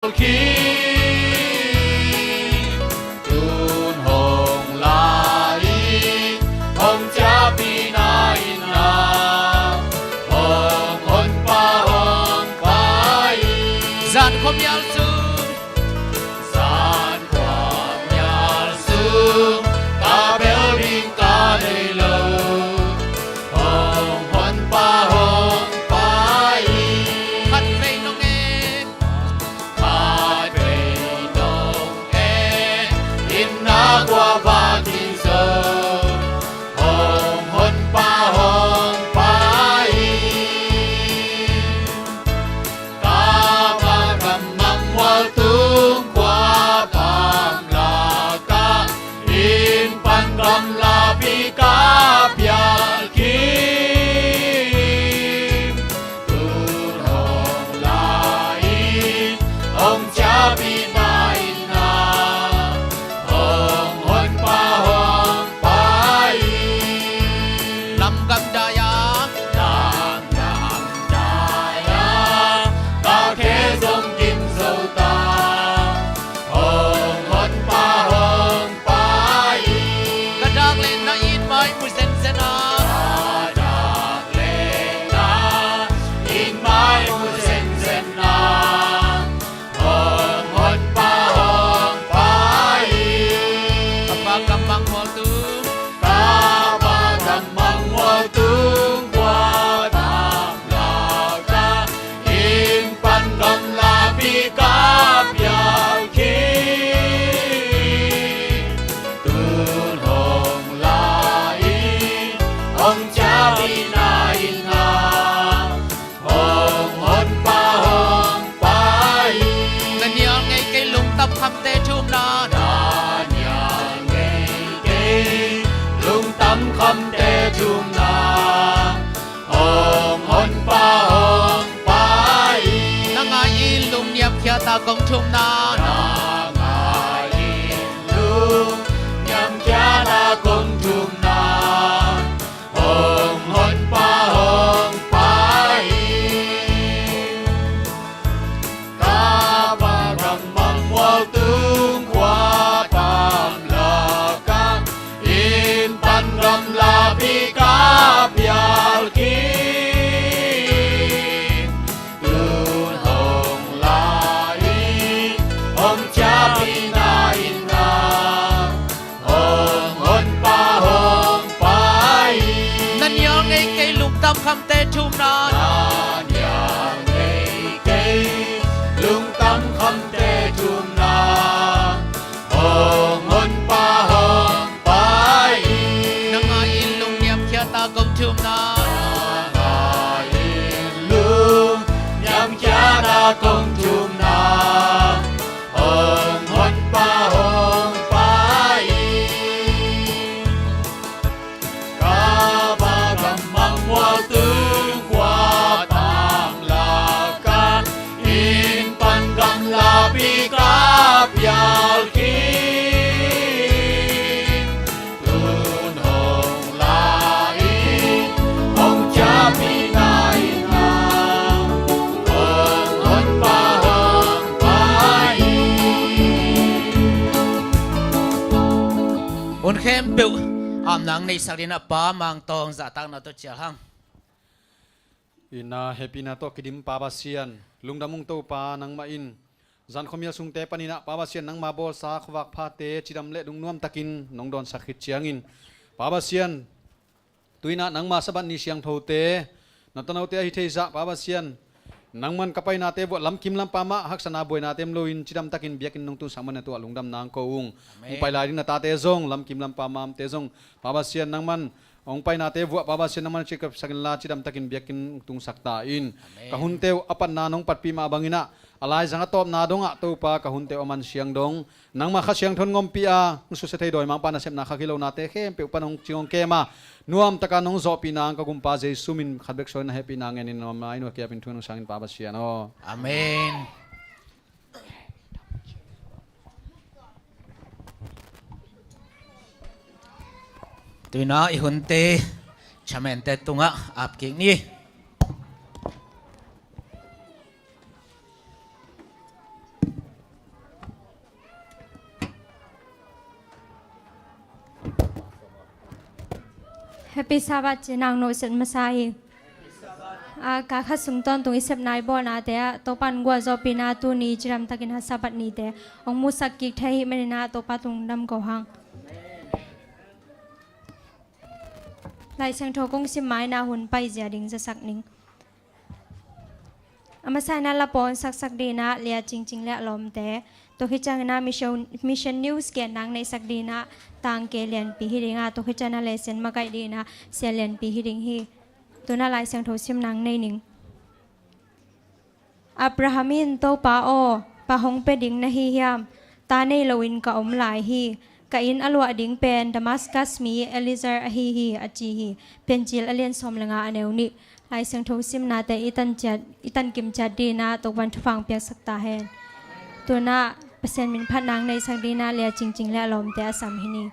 khi tuôn hồng lại hồng cha pina ina hồng hôn pa gian không nhal sương ta béo đinh ta đầy lâu hồng hôn pa khát về nông em na qua ba tin sơ hồng hôn pa ta ba cầm măng hoa tương qua tam la ca in pan cầm la pi ca pial kim tu hồng la in ông cha pi na in na lâm cầm daya ta khẽ giống kim dâu ta hồng hôn pa cả đạc lên na in mai mùi sen sen à cả đạc lên na in mai mùi sen sen à hồng hôn pa kapag kamang mo tu tương qua tam la ca in pan gam la pi ca piao khi tuôn hồng la in ông cha pi na in na hồng hôn pa ngân nhang ngay cây lung tập khăm tê chum na na nhang ngay cây lung tâm khăm tê chum na hồng hôn pa nangai lung niam khia ta công chum na nangai lung niam khia ta công chum na hồng hôn pa ta ba cầm măng hoa tương qua tam la ca in pan gam la pi ca pial kim tuôn hồng la in ông cha pi na in na hồng hôn pa nan nhang ngay cây lục tâm khăm tê chum na nan nhang ngay cây lục tâm khăm tê chum na hồng hôn pa nangai lung niam khia ta công chum na nangai lung niam khia ta công chum na hồng hôn pa ca ba cầm măng hoa tương qua tam la ca in pan gam la pi ca pial kim tuôn hồng la in ông cha pi na in na hồng hôn pa un khem biểu am nang nei salina pa mang tong za tang na to chial hang ina happy na to kidim pabasian lungdamung to pa nang main zan khomia sungte panina pabasian nang mabol sa khwak phate chidam le dung nuam takin nong don sakhit chiangin pabasian tuina nang ma saban ni siang thote natanaute hi theiza pabasian nangman kapai nate bo lamkim lampama haksana boi natem loin chidam takin biakin nong tu samana to lungdam nang ko ung pai lai na tate zong lamkim lampama te zong pabasian nangman ong pai nate bu pabasian nangman chikap sakin la chidam takin biakin tung sakta in kahunteu apan nanong patpi ma bangina alai zanga top na donga to pa kahunteu aman siang dong nang ma kha siang thon ngom pia su se thei doi mang pa na sep na kha kilo nate khem pe panong chingong kema nuam taka nong zo pinang ka gumpa je sumin khatbek soin na happy nang enin no mai no kya pin thun sangin pabasian o amen tuina ihunte chamente tunga apking ni Happy Sabbath nang no sen masai ka kha sungton tung isep nai bo na te to pan gwa zo pina tu ni chiram takin ha sabat ni te ong musak ki thai menina to pa tung dam ko hang lai sang tho kong sim mai na hun pai ja ding za sak ning amasai na la pon sak sak di na lia ching ching le lom te to khichang na mission news ke nang nei sak di na tang ke lian pi hi ringa to khichana le sen ma kai di na se lian pi hi ring hi to na lai sang tho sim nang nei ning Abrahamin to pa o pa hong pe ding na hi hiam ta nei loin ka om lai hi ka in alwa ding pen Damascus mi Eliezer a hi achi hi penjil alien som langa aneu ni lai sang tho sim na te itan kim chat di na to ban thwang pek sak ta hen to na pasen min phat nang nei sang di na le ching ching le lom te asam hi ni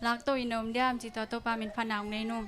ลักตัวอินมเดียมจิตตัวปามินผนังในนุ่ม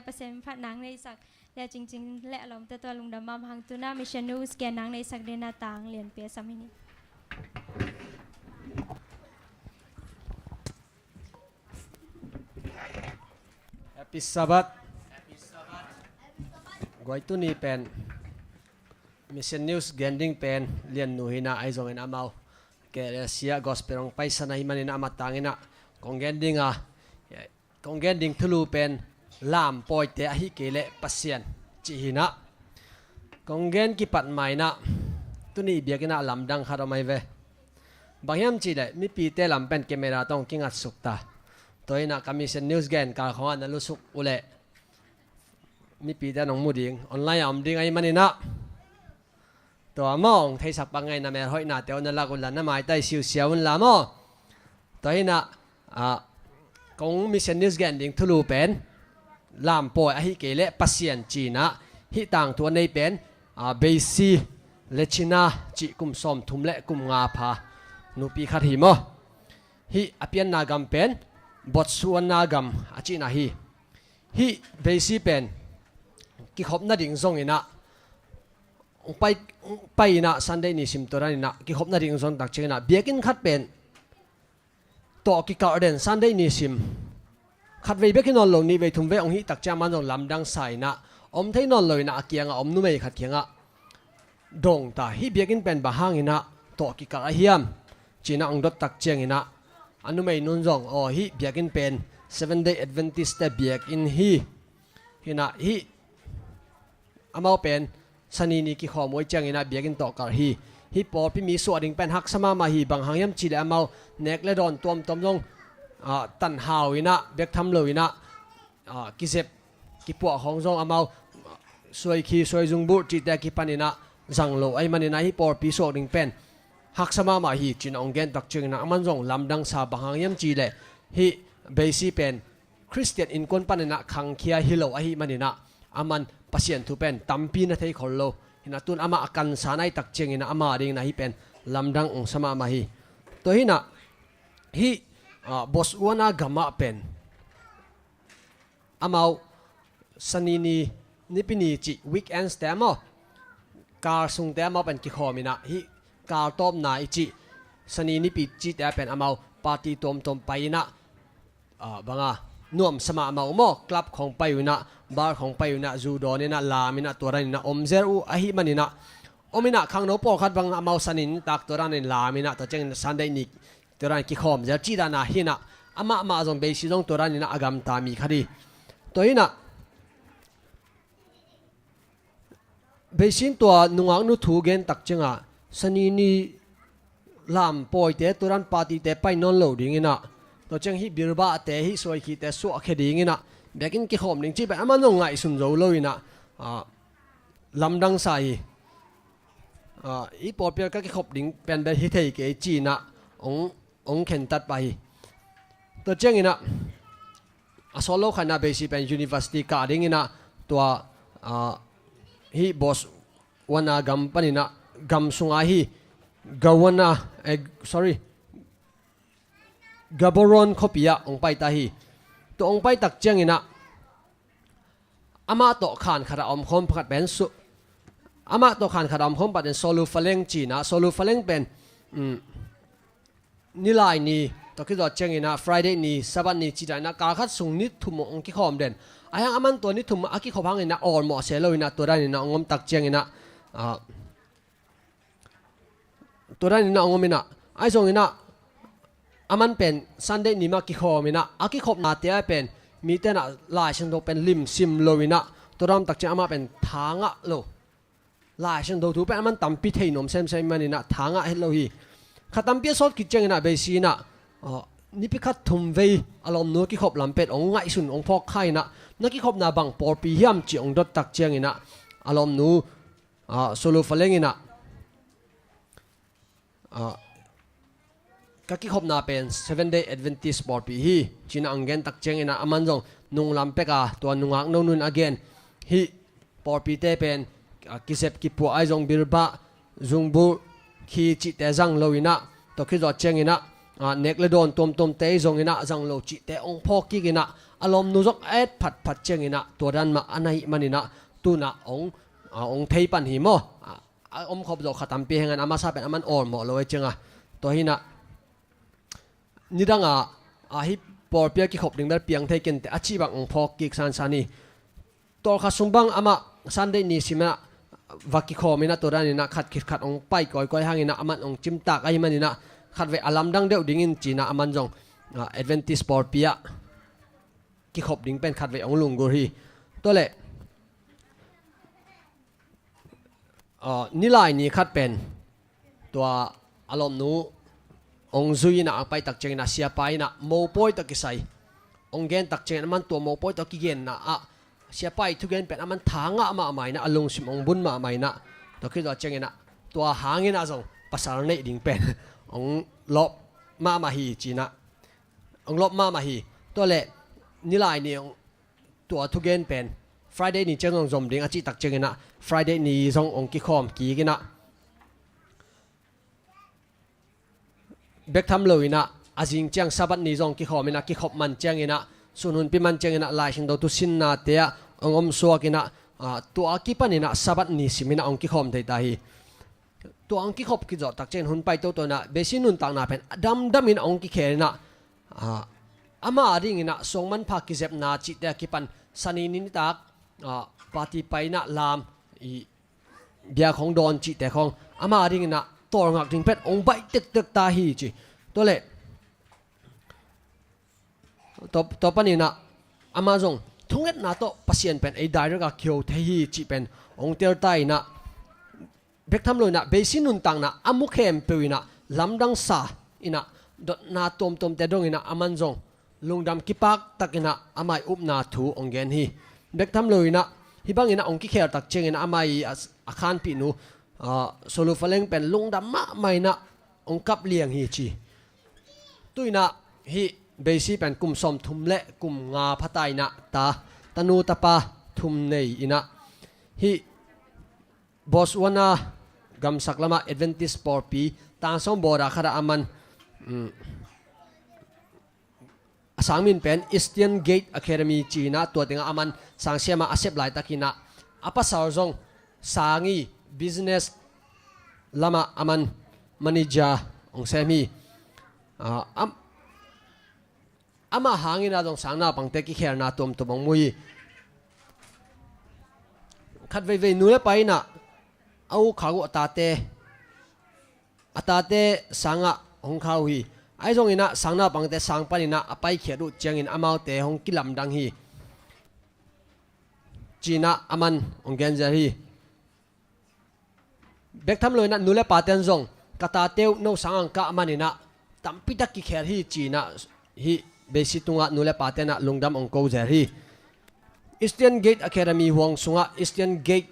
100%พัดนางในสักและจริงๆและลมแต่ตัวลุงดำมาพังตุนามิชนูสแกนนางในสักเดนาต่างเรียนเปียสามินี Happy Sabbath กวยตุนีเป็น Mission News เกนดิ้งเป็นเรียนหนูหินะไอซงเอ็นอามาเกเรเซียกอสเปรองไปสนายมันในอามาตังอินะกงเกนดิ้งกงเกนดิ้งทะลุเป็นลามปอยเตะฮิเกเลปัสเซียนจีหินะกงเกนกิปัดไม่นะตุนีเบียกินะลำดังคาร์ไม่เวบางยามจีเลมีปีเตลำเป็นเกมเมราต้องกิงัดสุกตาตัวนี้นะคำมิชชั่นนิวส์เกนการของอันนั้นลุสุกอุเล่มีปีแต่น้องมูดิงออนไลน์อ่ำดิ้งไอ้มันนี่นะตัวมองไทยสักปังไงนะแม่ห้อยนาเตียวนั่นละกุลนั่นหมายได้สิวเสียวนั่นละมอตัวนี้นะกงมิชชั่นนิวส์เกนดิ้งทุลูเป็นลามปอยอหิเกเลปัสเซียนจีนะฮิต่างตัวในเป็นเบซีเลชินาจีกุมสมทุมเละกุมงาพานูปีขัดหิมอฮิอเปียนนากำเป็นบทส่วนนากำอาจีนาฮิเบซีเป็นกิขบนาดิ่งทรงอินะไปนะซันเดย์นิสิมตัวนั้นนะกิขบนาดิ่งทรงตักเชนะเบียกินขัดเป็นต่อกิการเดนซันเดย์นิสิมขัดเวเบกินนอนลงนี่เวทุมเวองฮิตักเจามันลงลำดังใส่นะอมเทนอนเลยนะเกียงอมนุ่มเอขัดเกียงดงตาฮิเบียกินเป็นบะฮังอินะต่อกิการเฮียมจีน่าองดตักเจงอินะอันนู้นไม่นุ่นจงฮิเบียกินเป็น Seven Day Adventist แต่เบียกินฮินะฮิอามาเป็นสนีนี่กิขอมวยเจงอินะเบียกินต่อการฮิปอพี่มีส่วนดิ่งเป็นฮักสมามาฮิบางหังยำจีเลอามาเนกและดอนตัวมลงตันหาวินะเบกทำเลยนะกิเซบกิปวของจงอามาสวยขีสวยจุงบุจีแต่กิปันินะจังโลไอมันนี่นะฮิปอพี่ส่วนดิ่งเป็นฮักสมามาฮีจินองเกนตักจึงนะมันจงลำดังซาบางยำจีเลฮิเบสิเป็นคริสเตียนอินคนปันนะขังเคียฮิโลไอฮิมันนี่นะอามันปัสยันทุเป็นตัมปีนะเทยขอโลฮินะตุนอามาอากันสานายตักจึงนะอามาดิ่งนะฮิเป็นลำดังองสมามาฮีตัวฮินะฮิบอสวานากามะเป็นอามาสนีนีนิปินีจิวีคเอนส์แต่มอการสุงแต่มอเป็นกิขอมินะฮิการต้มนาอิจิสนีนิปิจิแต่เป็นอามาปาร์ตี้ต้มไปนะบางน่วมสมาอามาโมคลับของไปอยู่นะบาร์ของไปอยู่นะจูโดนี่นะลามินะตัวนั้นนะอมเซรูอหิมันนี่นะอมินะขังโนปอขัดบางอามาสนินตักตัวนั้นลามินะตัวเจงซันเดนิกตัวนั้นกิขอมจะจีดานาหินะอามาจงเบสิจงตัวนั้นนะอากามตามีคดีตัวนี้นะเบสินตัวนุ่งนุทูเกนตักเจงอ่ะสนีนีลามปอยเตตัวนั้นปาร์ตี้เตไปนอนโหลดิ้งนะตัวเจงฮิบิรบะเตฮิสวยขีเตสวะเคดิ้งนะเบกินกิขอมดิ้งจีไปอามันงไงสุนโจโลยนะลำดังใส่อีปอเปียก็กิขบดิ้งเป็นเบฮิเทเกจีนะองเข็นตัดไปตัวเจงนะโซโลขันนาเบสิเป็น University การดิ้งนะตัวฮิบอสวานากัมปนินะกัมสุงาฮิกาวนาsorry กาบรอนคอปิยะองไปตาฮีตัวองไปตักเจียงอินะอามาโตขานขดาอมคมพัดเป็นสุอามาโตขานขดาอมคมพัดเป็นโซลูฟาเลงจีนะโซลูฟาเลงเป็นนิลายนี้ตัวคิดว่าเจียงอินะ Friday นี้สัปดาห์นี้จีได้นะการคัดส่งนิดทุ่มองกิขอมเด่นไอ้ยังอามันตัวนิดทุ่มอากิขอพังอินะออลหมอเซลอินะตัวได้อินะองมตักเจียงอินะตัวได้อินะองมินะไอ้ส่งอินะอามันเป็นซันเดย์นิมากิขอมินะอากิขอบนาเตียเป็นมีแต่น่ะลายฉันโตเป็นลิมซิมโลวินะตัวรำตักเจอามาเป็นทางะโลลายฉันโตถูเป็นอามันตั้มพิเทนมเซมเซมมันนี่นะทางะเฮโลฮีขัดตั้มเปียสอดกิจเจงนะเบซีนะนี่พิคัดทุ่มเวอารมณ์นัวกิขอบลำเป็ดองไงสุนองพอกไข่นะนักกิขอบนาบังปอร์ปีเฮียมจีองดตักเจงนะอารมณ์นูโซโลฟาเลงนะก็กิขบนาเป็น Seven Day Adventist ปอร์ปีฮีจีน่าอังเกนตักเจงอินะอามันจงนุ่งลำเป็กตัวนุ่งอักนุ่น again ฮีปอร์ปีเตเป็นกิเซบกิปัวไอจงบิรบะจงบูขีจิเตจังโลวินะตัวคิดว่าเจงอินะ เน็กเลดอนตัวเตยจงอินะจังโลจิเตองพอกิกินะอารมณ์นุจกเอ็ดผัดเจงอินะตัวดันมาอันไหนมันอินะตัวน่ะองเทปันหิมอมขบดอกขัดตามปีแห่งนั้นอามาซาเป็นอามันอ่อนหมดเลยจังตัวหินะนี่ดังฮิปปอร์เปียกิขบดึงได้เปียงเทกินแต่อาชีพองพอกิกสันนี่ตัวขัดสมบังอามาสันได้นิสิมะวักกิคอมินะตัวดันอินะขัดองไปก่อยหางอินะอามันองจิมตากไอ้มันอินะขัดเวอลัมดังเดียวดิ่งจีน่าอามันจงเอดเวนติสปอร์เปียกิขบดิ่งเป็นขัดเวองลุงกุรีตัวเล่นี่ลายนี้ขัดเป็นตัวอารมณ์นู้องซุยนะไปตักเจงนะเสียไปนะโมปอยตักกิไซองเกนตักเจงมันตัวโมปอยตักกิเกนนะเสียไปทุกเกนเป็นมันทางมาใหม่นะอารมณ์สิมองบุญมาใหม่นะตัวคิดว่าเจงนะตัวหางนะจงภาษาในดิ่งเป็นองลบมาฮีจีนะองลบมาฮีตัวเล่นี่ลายนี้ตัวทุกเกนเป็น Friday นี่เจ้าจอมดิ่งอาจิตักเจงนะ Friday นี่จงองกิคอมกีกินะเบกทำเลยนะอาจิงเจียงสับัดนี่จงกิคอมนะกิคบมันเจียงนะส่วนหุ่นปีมันเจียงนะลายชิงดาวตุสินนาเตียองอมสัวกินะตัวกิปันนี่นะสับัดนี่สิมินะองกิคอมไทยตาฮีตัวองกิคบกิจตักเจงหุ่นไปตัวนะเบสินุนต่างนาเป็นดำมินองกิเคนะอามาดิ่งนะทรงมันพากิเจ็บนาจิตเดียกิปันสันนินตักปฏิไปนะลามเดียของดอนจิแต่ของอามาดิ่งนะตัวงักดิ่งเป็ดองใบตึกตาฮีจีตัวเล่ตัวปนินะอามาจงทุ่งเอ็ดนาโตปัสยันเป็นไอ้ได้ระกเขียวเทียจีเป็นองเตอร์ไตนะเบกทำเลยนะเบสินุนตังนะอามุเข้มเปวินะลำดังซาอินะดดนาตมแต่ดงอินะอามันจงลุงดำกิปักตักอินะอามัยอุบนาทูองเกนฮีเบกทำเลยนะฮิบังอินะองกิเคร์ตักเจงอินะอามัยอาคารปีนูโซลูฟเลงเป็นลุงดำมาไม่นะองกับเลียงฮีจีตุยนะฮีเบสิเป็นกลุ่มสมทุมเละกลุ่มงาพัตไตนะตานูตาปาทุมเนยอินะฮีบอสวานากำสักละมาเอดเวนติสปอร์ปีตางส่งบอระคาราอามันสังมินเป็นอิสเตียนเกตอะคาเดมีจีน่าตัวเต็งอามันสังเสียมาอาเซบไลตักินะอาปัสสาวจงสังีบิสเนสละมาอามันมานิจาองเซมีอามาหางินาจงสังนาปังเตกิเคร์นาตัวมังมุยขัดเวนูเลไปนะเอาขาวตาเตสังะหงขาวฮีไอ้จงอินะสังนาปังเตสังปานินะไปเขียดูเจียงอินอามาเตหงกิลำดังฮีจีน่าอามันองเกนเจฮีเบกทำเลยนะนูเลปาเตนจงกตาเตวโนสังอังกะอามันอินะตัมปิดักกิเคร์ฮีจีน่าฮีเบสิตุงะนูเลปาเตนะลุงดำองโกเจฮีEastern Gate Academy huang sunga Eastern Gate